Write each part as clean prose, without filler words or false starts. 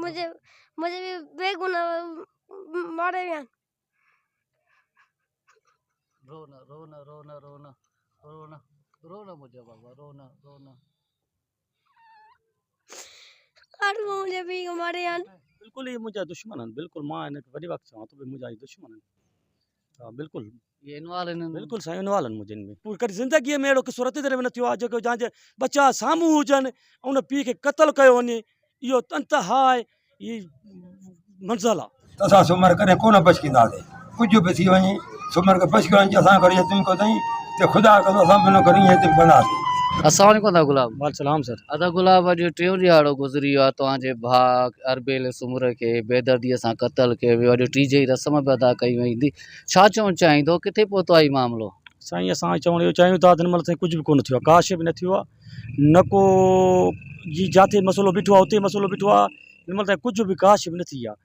मुझे मुझे भी बेगुनाह मारे विया। रोना रोना रोना रोना रोना रोना मुझे बाबा रोना रोना। मुझे भी मारे विया। बिल्कुल ये मुझा दुश्मन आहिनि, बिल्कुल मां हिनखे वॾी वक़्तु चवां थो भई मुंहिंजा ही दुश्मन आहिनि। हा बिल्कुलु ये इनवाल आहिनि बिल्कुलु साईं इनवाल आहिनि मुंहिंजे में। पूरी कॾहिं ज़िंदगीअ में अहिड़ो किसो रते दरे में न थियो आहे जेको जंहिंजे बचा साम्हूं हुजनि ऐं उन पीउ खे क़तलु कयो वञे। इहो अंतहा ई मंज़िल आहे। असां सुमर कॾहिं कोन बचकींदासीं, कुझु बि थी वञे सुमर खे बचकी वञे असां करे यतीम कयो त ख़ुदा कंदो असां बि न करे यतीम कंदासीं। अस्सलाम वालेकुम अदा गुलाब। वालेकुम सर। अदा गुलाब अॼु टियों ॾिहाड़ो गुज़री वियो आहे तव्हांजे भाउ अरबेल सूमर खे बेदर्दीअ सां क़तलु कयो वियो। अॼु टीजे जी रस्म बि अदा कई वेंदी। छा चवणु चाहींदो, किथे पहुतो आहे हीउ मामिलो? साईं असां चवणु इहो चाहियूं था त हिन महिल ताईं कुझु बि कोन थियो आहे, का शइ बि न थियो आहे, न को जी जिते मसइलो बीठो आहे उते मसइलो बीठो आहे। हिन महिल ताईं कुझु बि का शइ बि न थी आहे।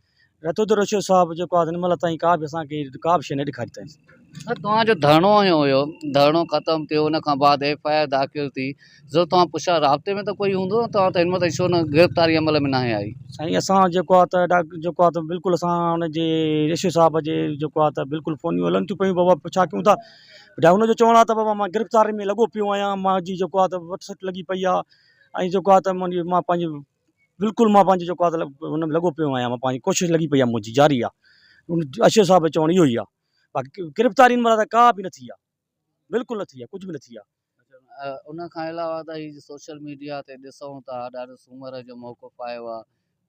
रतोदर रशिद साहिबु जेको आहे हिन महिल ताईं का बि असांखे का बि शइ न ॾेखारी अथईं। तव्हांजो धरणो आयो हुयो, धरणो ख़तमु थियो, उन खां बाद FIR दाख़िल थी, जो तव्हां पुछा राब्ते में त कोई हूंदो न, तव्हां त हिन महिल छो न गिरफ़्तारी अमल में न आई? साईं असां जेको आहे त जेको आहे त बिल्कुलु असां हुनजे रशिद साहिब जे जेको आहे त बिल्कुलु फ़ोनियूं हलनि थियूं पियूं, बाबा छा कयूं था। ॿुधायो हुनजो चवणु आहे त बाबा मां गिरफ़्तारी में लॻो पियो आहियां, मुंहिंजी जेको आहे त वठ सट लॻी पई आहे ऐं जेको आहे त मुंहिंजी मां पंहिंजी बिल्कुलु मां पंहिंजी जेको आहे त हुन में लॻो पियो आहियां, मां पंहिंजी कोशिशि लॻी पई आहे मुंहिंजी जारी आहे। उन रशिद साहिब जो चवणु इहो ई आहे। बाक़ी गिरफ़्तारी हिन महिल त का बि न थी आहे, बिल्कुलु न थी आहे, कुझु बि न थी आहे। उन खां अलावा त हीअ सोशल मीडिया ते ॾिसूं था ॾाढो सूमर जो मौक़ुफ़ आयो आहे,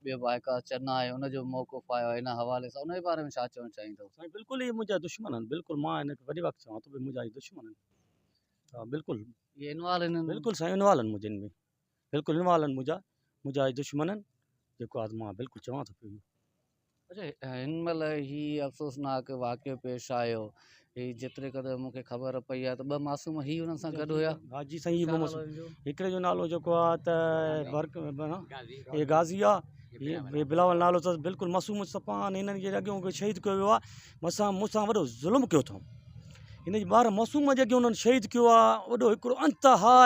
ॿियो वाइका चना आहे उनजो मौक़ुफ़ आयो आहे, इन हवाले सां उनजे बारे में छा चवणु चाहींदो? साईं बिल्कुलु इहे मुंहिंजा दुश्मन आहिनि, बिल्कुलु मां हिनखे वॾी वक़्तु चवां थो भई मुंहिंजा ही दुश्मन आहिनि। हा बिल्कुलु ये इनवाल आहिनि बिल्कुलु साईं इनवाल आहिनि मुंहिंजनि में, बिल्कुलु इनवाल आहिनि मुंहिंजा ही दुश्मन आहिनि जेको आहे मां बिल्कुलु चवां थो पियो। अच्छा हिन महिल हीउ अफ़सोसनाक वाक़ियो पेश आयो, हीउ जेतिरे क़दुरु मूंखे ख़बर पई आहे त ॿ मासूम ही हुन सां गॾु हुया? हा जी साईं हिकिड़े जो नालो जेको आहे त हे गाज़ी आहे, हे बिलावल नालो अथसि, बिल्कुलु मासूम सफ़ान हिननि जे अॻियां शहीद कयो वियो आहे। मूंसां वॾो ज़ुल्म कयो अथऊं, हिन जे ॿार मासूम जे अॻियां उन्हनि शहीद कयो आहे। वॾो हिकिड़ो अंतहा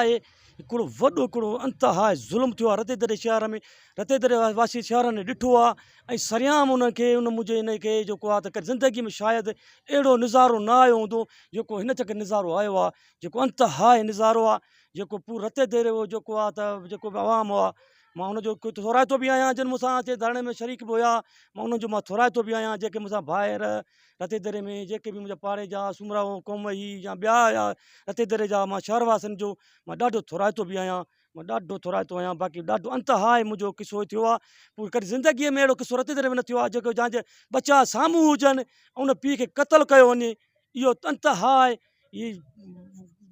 हिकिड़ो वॾो हिकिड़ो अंतहा ज़ुल्म थियो आहे। रते दरे शहर में रते दरे वासी शहरनि ॾिठो आहे ऐं सरियाम उनखे उन मुंहिंजे हिनखे जेको आहे त ज़िंदगी में शायदि अहिड़ो नज़ारो न आयो हूंदो जेको हिन चकर नज़ारो आयो आहे, जेको अंतहा नज़ारो आहे, जेको पूरो रते दरे जेको आहे त जेको बि आवाम हुआ। मां हुनजो थोराइतो बि आहियां जिन मूंसां अचे धरणे में शरीक बि हुया, मां हुनजो मां थोराइतो बि आहियां जेके मूंसां भाइर रते दरे में जेके बि मुंहिंजा पाड़े जा सुमरा क़ौम ही या ॿिया या रते दरे जा मां शहरवासियुनि जो मां ॾाढो थोराइतो बि आहियां, मां ॾाढो थोराइतो आहियां। बाक़ी ॾाढो अंतहा मुंहिंजो किसो थियो आहे। पूरी कॾहिं ज़िंदगीअ में अहिड़ो किसो रते दरे में न थियो आहे जेको जंहिंजे बचा साम्हूं हुजनि ऐं उन पीउ खे क़तलु कयो वञे। इहो अंतहा ई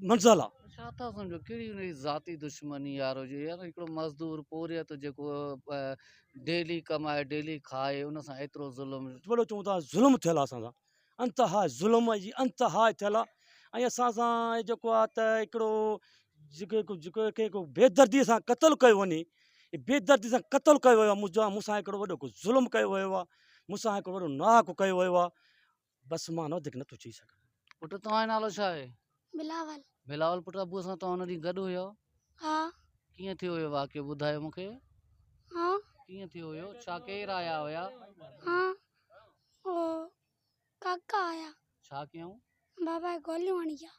मंज़िल आहे। छा था सम्झो कहिड़ी हुनजी ज़ाती दुश्मनी यार हुजे, यार हिकिड़ो मज़दूर पोरियत जेको डेली कमाए डेली खाए उन सां एतिरो ज़ुल्म? वॾो चऊं था ज़ुल्म थियल आहे असां सां, अंतहा ज़ुल्म जी अंतहा थियल आहे। ऐं असां सां जेको आहे त हिकिड़ो जेको बेदर्दीअ सां क़तलु कयो वञे, बेदर्दी सां क़तलु कयो वियो आहे। मूंसां हिकिड़ो वॾो ज़ुल्म कयो वियो आहे, मूंसां हिकिड़ो वॾो नाहक कयो वियो आहे। बसि मां वधीक नथो चई सघां। पुट तव्हांजो नालो छा आहे? बिलावल। बिलावल पुट अबूअ सां तव्हां हुन ॾींहुं गॾु हुयो? हा। कीअं थियो हुयो वाक़ियो, ॿुधायो मूंखे। हा कीअं थियो हुयो, छा केरु आया हुया? हा ओ काका आया, छा कयूं? बाबा गोलियूं हणी आहे।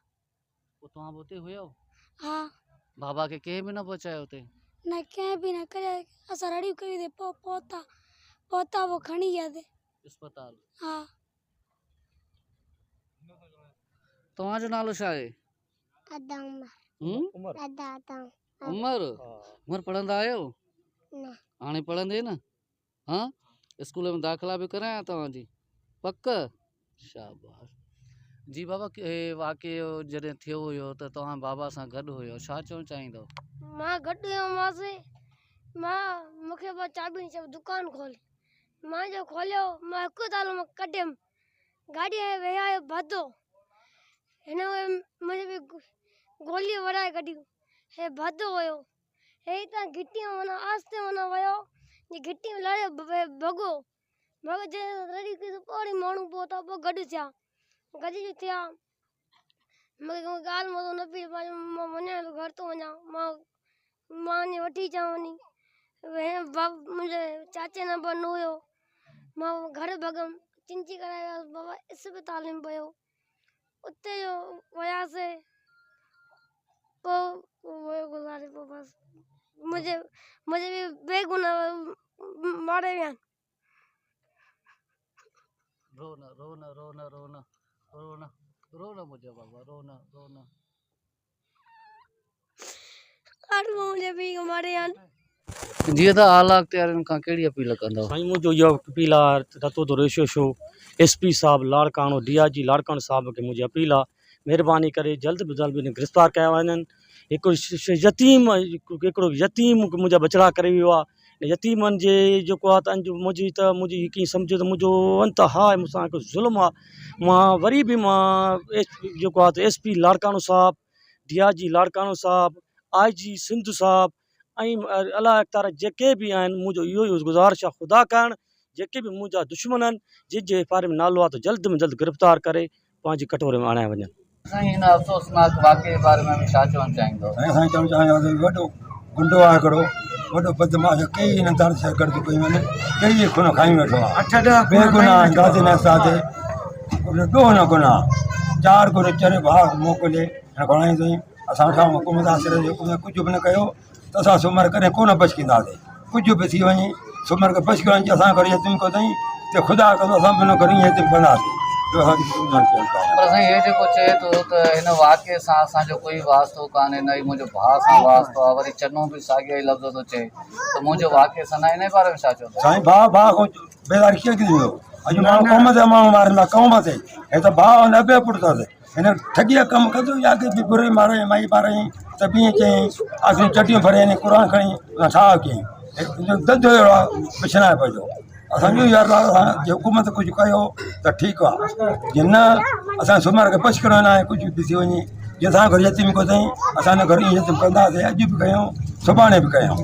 पोइ तव्हां बि उते हुयो? हा। बाबा खे कंहिं बि न पहुचायो हुते? न कंहिं बि न करे, असां रड़ियूं कयूं ते पहुता वो खणी विया ते अस्पताल। हा। तव्हांजो नालो छा आहे? उमर पढ़ंदा आहियो? न। हाणे पढ़ंदे न? हाँ स्कूल में दाख़िला बि करायां तव्हांजी? पक? शाबाश जी। बाबा वाक़ियो जॾहिं थियो हुयो त तव्हां बाबा सां गॾु हुयो, छा चवणु चाहींदो? मां गॾु हुयोमांसि, मूंखे बस चाबियुनि सां दुकानु खोली, मां जो खोलियो, मां हिकु तालो मां कढियमि, गाॾीअ में वेहायो भदो, हिन मुंहिंजे बि गोली वराए कढियूं, हे भदो हुयो, हे त घिटीअ माना आस्ते माना वियो, जी घिटी में लड़ियो भॻो जे रड़ी की पोड़ी माण्हू पहुता, पोइ गॾु थिया, गॾु थिया। मूंखे ॻाल्हि मौजूदु न पई, मां वञा घर थो वञा, मां वठी अचां वञी, मुंहिंजे चाचे न बन हुयो मां घर भॻमि चिंची कराए वियासीं बाबा इस्पताल में पियो उते जो वियासीं पोइ गुज़ारे पोइ बसि मुंहिंजे बि बेगुनाह मारे विया रोना रोना रोना रोना रोना रोना मुंहिंजा बाबा रोना रोना मुंहिंजे पीउ खे मारे विया जीअं त आला अख़्तियारनि खां कहिड़ी अपील कंदव? साईं मुंहिंजो इहो अपील आहे रतो तो रेशियो शो SP साहब लाड़काणो DIG लाड़काणो साहब खे मुंहिंजी अपील आहे महिरबानी करे जल्द में जल्द हिन गिरफ़्तार कया वञनि। हिकिड़ो यतीम मुंहिंजा बचड़ा करे वियो आहे यतीमनि जे जेको आहे त मुंहिंजी कीअं सम्झो त मुंहिंजो अंतहा आहे मूंसां हिकु ज़ुल्म आहे। मां वरी बि जेको आहे त SP लाड़काणो साहब DIG लाड़काणो साहब IG सिंध साहब ऐं अला अख़्तियार जेके बि आहिनि मुंहिंजो इहो गुज़ारिश आहे ख़ुदा करणु जेके बि मुंहिंजा दुश्मन आहिनि जंहिंजे बारे में नालो आहे त जल्द में जल्द गिरफ़्तार करे पंहिंजे कटोरे में आणाए वञनि। साईं हिन अफ़सोसनाक वाक़े जे बारे में बि छा चवणु चाहींदो? असां चवणु चाहियूं वॾो गुंडो आहे हिकिड़ो वॾो बदमाश कई हिन दर सां गॾिजी पई वञे कई खून खाई वेठो आहे बेगुनाह गाज़ी न साधे ॾोह न गुनाह 4 गुर चरे भाउ मोकिले हिन घणाई ताईं असां वटां हुकूमत हासिल हुकूमत कुझु बि न कयो त असां सूमर कॾहिं कोन बचकींदासीं कुझु बि थी वञे सूमर खे बच करण जी असां करे यतीम कयोसीं त ख़ुदा कंदो असां बि न करे यतीम कंदासीं। पर साईं हे जेको चए थो त हिन वाक़े सां असांजो कोई वास्तो कान्हे न ई मुंहिंजो भाउ सां वास्तो आहे वरी चनो बि साॻियो ई लफ़्ज़ थो चए त मुंहिंजो वाक़े सां न हिन बारे में छा चवंदो? साईं भाउ खां बेदारी कीअं थी वियो अॼु माण्हू कम ते माण्हू मारंदा क़ौम ते हे त भाउ न पियो पुटु अथसि हिन ठॻीअ कमु कंदो या की बुरे मारे माई ॿारई त ॿीं चयईं आख़िरी चटियूं भरे क़ुर खणी छा कयईं दंधो अहिड़ो आहे विछणाए पियो असांजो यार असां जे हुकूमत कुझु कयो त ठीकु आहे जे न असां सूमर खे बच करणु आहे कुझु बि थी वञे जे असां घर यतीम कयोसीं असां हिन घर यतीम कंदासीं अॼु बि कयूं सुभाणे बि कयूं।